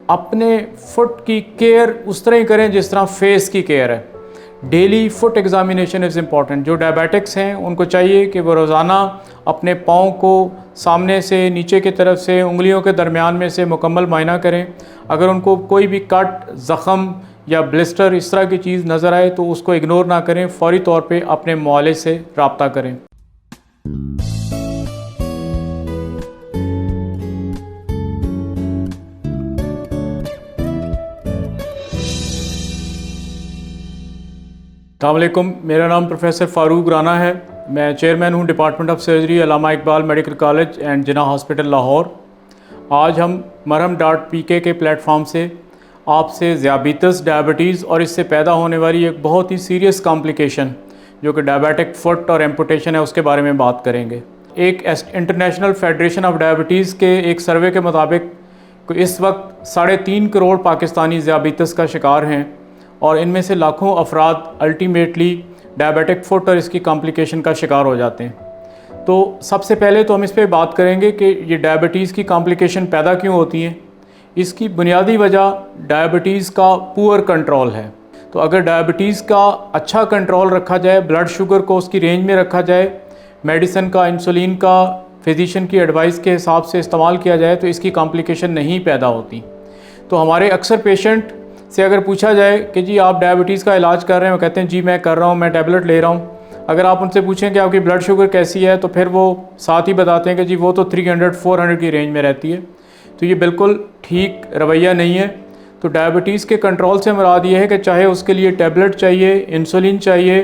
अपने फुट की केयर उस तरह ही करें जिस तरह फेस की केयर है। Daily foot examination is important. जो डायबिटिक्स हैं उनको चाहिए कि वो रोज़ाना अपने पाँव को सामने से नीचे की तरफ से उंगलियों के दरमियान में से मुकम्मल मायना करें। अगर उनको कोई भी कट, ज़ख़म या ब्लिस्टर इस तरह की चीज़ नज़र आए तो उसको इग्नोर ना करें, फ़ौरी तौर पे अपने मुआलिज से रब्ता करें। अस्सलामुअलैकुम, मेरा नाम प्रोफेसर फ़ारूक राना है। मैं चेयरमैन हूँ department of surgery Allama Iqbal medical college and Jinnah hospital Lahore. आज हम मरहम.pk के प्लेटफॉर्म से आपसे ज़ियाबीतस, डायबिटीज़ और इससे पैदा होने वाली एक बहुत ही सीरियस कॉम्प्लिकेशन जो कि डायबिटिक फुट और एम्पुटेशन है उसके बारे में बात करेंगे। एक इंटरनेशनल फेडरेशन ऑफ डायबिटीज़ के एक सर्वे के मुताबिक इस वक्त 3.5 करोड़ पाकिस्तानी ज़ियाबीतस का शिकार हैं और इनमें से लाखों अफराद अल्टीमेटली डायबिटिक फुट और इसकी कॉम्प्लिकेशन का शिकार हो जाते हैं। तो सबसे पहले तो हम इस पे बात करेंगे कि ये डायबिटीज़ की कॉम्प्लिकेशन पैदा क्यों होती हैं। इसकी बुनियादी वजह डायबिटीज़ का पुअर कंट्रोल है। तो अगर डायबिटीज़ का अच्छा कंट्रोल रखा जाए, ब्लड शुगर को उसकी रेंज में रखा जाए, मेडिसिन का, इंसुलिन का फिजिशियन की एडवाइस के हिसाब से इस्तेमाल किया जाए तो इसकी कॉम्प्लिकेशन नहीं पैदा होती। तो हमारे अक्सर पेशेंट से अगर पूछा जाए कि जी आप डायबिटीज़ का इलाज कर रहे हैं, वो कहते हैं जी मैं कर रहा हूँ, मैं टैबलेट ले रहा हूँ। अगर आप उनसे पूछें कि आपकी ब्लड शुगर कैसी है तो फिर वो साथ ही बताते हैं कि जी वो तो 300-400 की रेंज में रहती है। तो ये बिल्कुल ठीक रवैया नहीं है। तो डायबिटीज़ के कंट्रोल से मुराद ये है कि चाहे उसके लिए टैबलेट चाहिए, इंसुलिन चाहिए,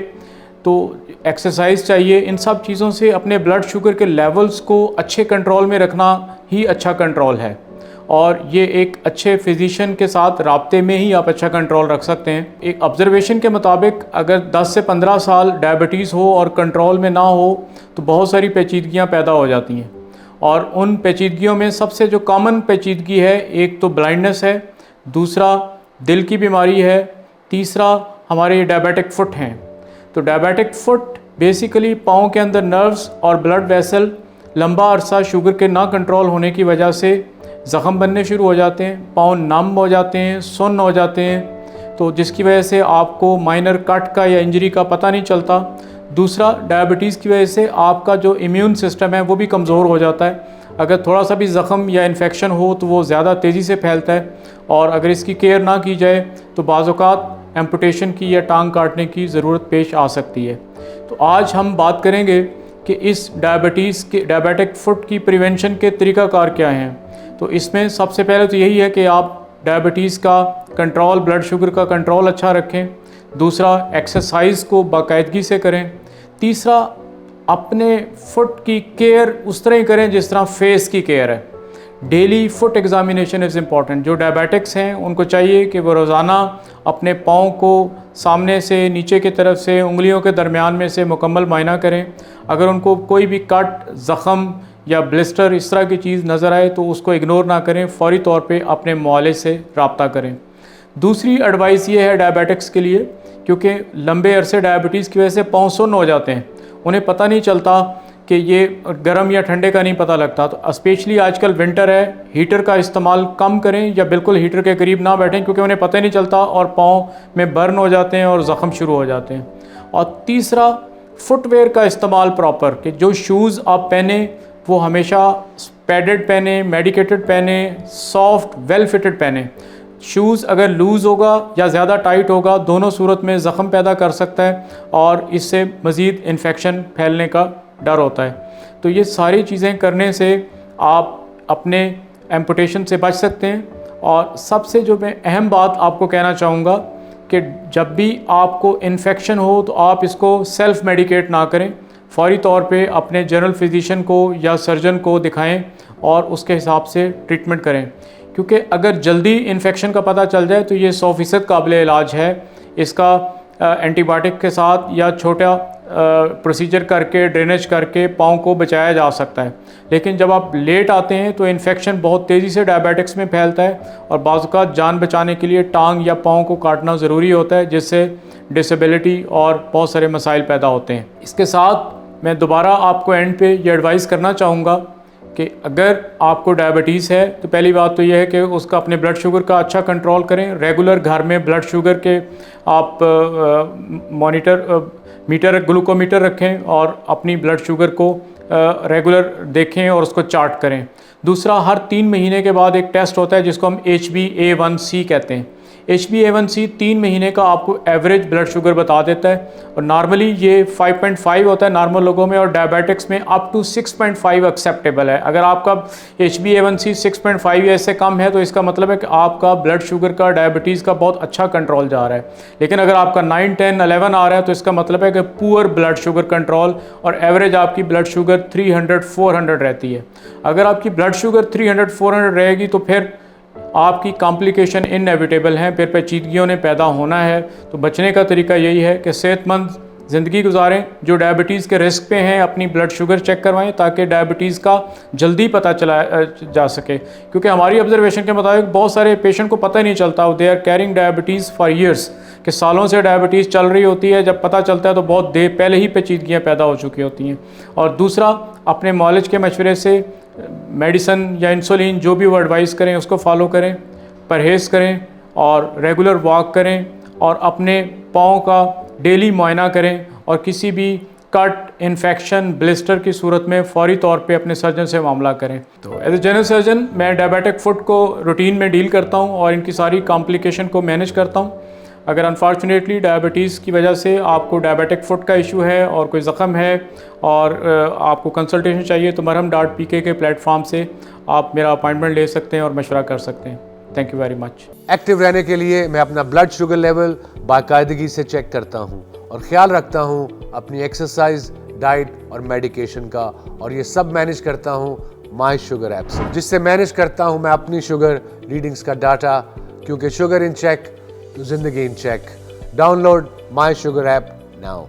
तो एक्सरसाइज चाहिए, इन सब चीज़ों से अपने ब्लड शुगर के लेवल्स को अच्छे कंट्रोल में रखना ही अच्छा कंट्रोल है। और ये एक अच्छे फिजिशियन के साथ राब्ते में ही आप अच्छा कंट्रोल रख सकते हैं। एक ऑब्जर्वेशन के मुताबिक अगर 10 से 15 साल डायबिटीज़ हो और कंट्रोल में ना हो तो बहुत सारी पेचीदगियाँ पैदा हो जाती हैं। और उन पेचीदगियों में सबसे जो कॉमन पेचीदगी है, एक तो ब्लाइंडनेस है, दूसरा दिल की बीमारी है, तीसरा हमारे डायबिटिक फुट हैं। तो डायबिटिक फुट बेसिकली पाँव के अंदर नर्व्स और ब्लड वेसल लंबा अरसा शुगर के ना कंट्रोल होने की वजह से ज़ख़म बनने शुरू हो जाते हैं, पाँव नम हो जाते हैं, सुन्न हो जाते हैं, तो जिसकी वजह से आपको माइनर कट का या इंजरी का पता नहीं चलता। दूसरा, डायबिटीज़ की वजह से आपका जो इम्यून सिस्टम है वो भी कमज़ोर हो जाता है। अगर थोड़ा सा भी ज़ख़म या इन्फेक्शन हो तो वो ज़्यादा तेज़ी से फैलता है और अगर इसकी केयर ना की जाए तो बाज़ औक़ात एम्पुटेशन की या टांग काटने की ज़रूरत पेश आ सकती है। तो आज हम बात करेंगे कि इस डायबिटिक फुट की प्रिवेंशन के तरीक़ाकार क्या हैं। तो इसमें सबसे पहले तो यही है कि आप डायबिटीज़ का कंट्रोल, ब्लड शुगर का कंट्रोल अच्छा रखें। दूसरा, एक्सरसाइज को बाकायदगी से करें। तीसरा, अपने फुट की केयर उस तरह ही करें जिस तरह फेस की केयर है। Daily foot examination is important. जो डायबिटिक्स हैं उनको चाहिए कि वो रोज़ाना अपने पाँव को सामने से नीचे की तरफ से उंगलियों के दरमियान में से मुकम्मल मायना करें। अगर उनको कोई भी कट, ज़ख़म या ब्लिस्टर इस तरह की चीज़ नज़र आए तो उसको इग्नोर ना करें, फ़ौरी तौर पे अपने मुआलिज से रब्ता करें। दूसरी एडवाइस ये है डायबिटिक्स के लिए, क्योंकि लंबे अरसे डायबिटीज़ की वजह से पाँव सुन्न हो जाते हैं, उन्हें पता नहीं चलता कि ये गर्म या ठंडे का नहीं पता लगता। तो स्पेशली आजकल विंटर है, हीटर का इस्तेमाल कम करें या बिल्कुल हीटर के करीब ना बैठें, क्योंकि उन्हें पता ही नहीं चलता और पाँव में बर्न हो जाते हैं और ज़ख़म शुरू हो जाते हैं। और तीसरा, फुटवेयर का इस्तेमाल प्रॉपर, कि जो शूज़ आप पहने वो हमेशा पैडेड पहने, मेडिकेटेड पहने, सॉफ्ट वेल फिटेड पहने। शूज़ अगर लूज़ होगा या ज़्यादा टाइट होगा, दोनों सूरत में ज़ख़म पैदा कर सकता है और इससे मज़ीद इन्फेक्शन फैलने का डर होता है। तो ये सारी चीज़ें करने से आप अपने एम्पुटेशन से बच सकते हैं। और सबसे जो मैं अहम बात आपको कहना चाहूँगा कि जब भी आपको इन्फेक्शन हो तो आप इसको सेल्फ़ मेडिकेट ना करें, फ़ौरी तौर पे अपने जनरल फिजिशियन को या सर्जन को दिखाएं और उसके हिसाब से ट्रीटमेंट करें। क्योंकि अगर जल्दी इन्फेक्शन का पता चल जाए तो ये 100% काबिल इलाज है। इसका एंटीबायोटिक के साथ या छोटा प्रोसीजर करके, ड्रेनेज करके पाँव को बचाया जा सकता है। लेकिन जब आप लेट आते हैं तो इन्फेक्शन बहुत तेज़ी से डायबिटिक्स में फैलता है और बाज़ औक़ात जान बचाने के लिए टांग या पाँव को काटना ज़रूरी होता है, जिससे डिसेबिलिटी और बहुत सारे मसाइल पैदा होते हैं। इसके साथ मैं दोबारा आपको एंड पे ये एडवाइस करना चाहूँगा कि अगर आपको डायबिटीज़ है तो पहली बात तो यह है कि उसका अपने ब्लड शुगर का अच्छा कंट्रोल करें। रेगुलर घर में ब्लड शुगर के आप मीटर ग्लूकोमीटर रखें और अपनी ब्लड शुगर को रेगुलर देखें और उसको चार्ट करें। दूसरा, हर 3 महीने के बाद एक टेस्ट होता है जिसको हम HbA1c कहते हैं। HbA1c 3 महीने का आपको एवरेज ब्लड शुगर बता देता है और नॉर्मली ये 5.5 होता है नॉर्मल लोगों में, और डायबिटिक्स में अप टू 6.5 एक्सेप्टेबल है। अगर आपका HbA1c 6.5 या इससे कम है तो इसका मतलब है कि आपका ब्लड शुगर का, डायबिटीज़ का बहुत अच्छा कंट्रोल जा रहा है। लेकिन अगर आपका 9, 10, 11 आ रहा है तो इसका मतलब है कि पुअर ब्लड शुगर कंट्रोल, और एवरेज आपकी ब्लड शुगर 300-400 रहती है। अगर आपकी ब्लड शुगर 300-400 रहेगी तो फिर आपकी कॉम्प्लिकेशन इनएविटेबल हैं, फिर पेचीदगियों ने पैदा होना है। तो बचने का तरीका यही है कि सेहतमंद ज़िंदगी गुजारें। जो डायबिटीज़ के रिस्क पे हैं अपनी ब्लड शुगर चेक करवाएं ताकि डायबिटीज़ का जल्दी पता चला जा सके, क्योंकि हमारी ऑब्जर्वेशन के मुताबिक बहुत सारे पेशेंट को पता ही नहीं चलता, they are carrying diabetes for years, कि सालों से डायबिटीज़ चल रही होती है, जब पता चलता है तो बहुत देर पहले ही पेचीदगियाँ पैदा हो चुकी होती हैं। और दूसरा, अपने मॉलिज के मशवरे से मेडिसन या इंसुलिन जो भी वो एडवाइस करें उसको फॉलो करें, परहेज़ करें और रेगुलर वॉक करें और अपने पाँव का डेली मुआयना करें, और किसी भी कट, इन्फेक्शन, ब्लिस्टर की सूरत में फौरी तौर पे अपने सर्जन से मामला करें। तो एज ए जनरल सर्जन मैं डायबिटिक फुट को रूटीन में डील करता हूँ और इनकी सारी कॉम्प्लिकेशन को मैनेज करता हूँ। अगर अनफॉर्चुनेटली डायबिटीज़ की वजह से आपको डायबिटिक फुट का इशू है और कोई ज़ख़म है और आपको कंसल्टेशन चाहिए तो marham.pk के प्लेटफॉर्म से आप मेरा अपॉइंटमेंट ले सकते हैं और मशवरा कर सकते हैं। Thank you very much. Active रहने के लिए मैं अपना ब्लड शुगर लेवल बाकायदगी से चेक करता हूँ और ख्याल रखता हूँ अपनी एक्सरसाइज, डाइट और मेडिकेशन का, और ये सब मैनेज करता हूँ माई शुगर ऐप से, जिससे मैनेज करता हूँ मैं अपनी शुगर रीडिंग्स का डाटा, क्योंकि शुगर इन चेक तो जिंदगी in check. Download my sugar app now.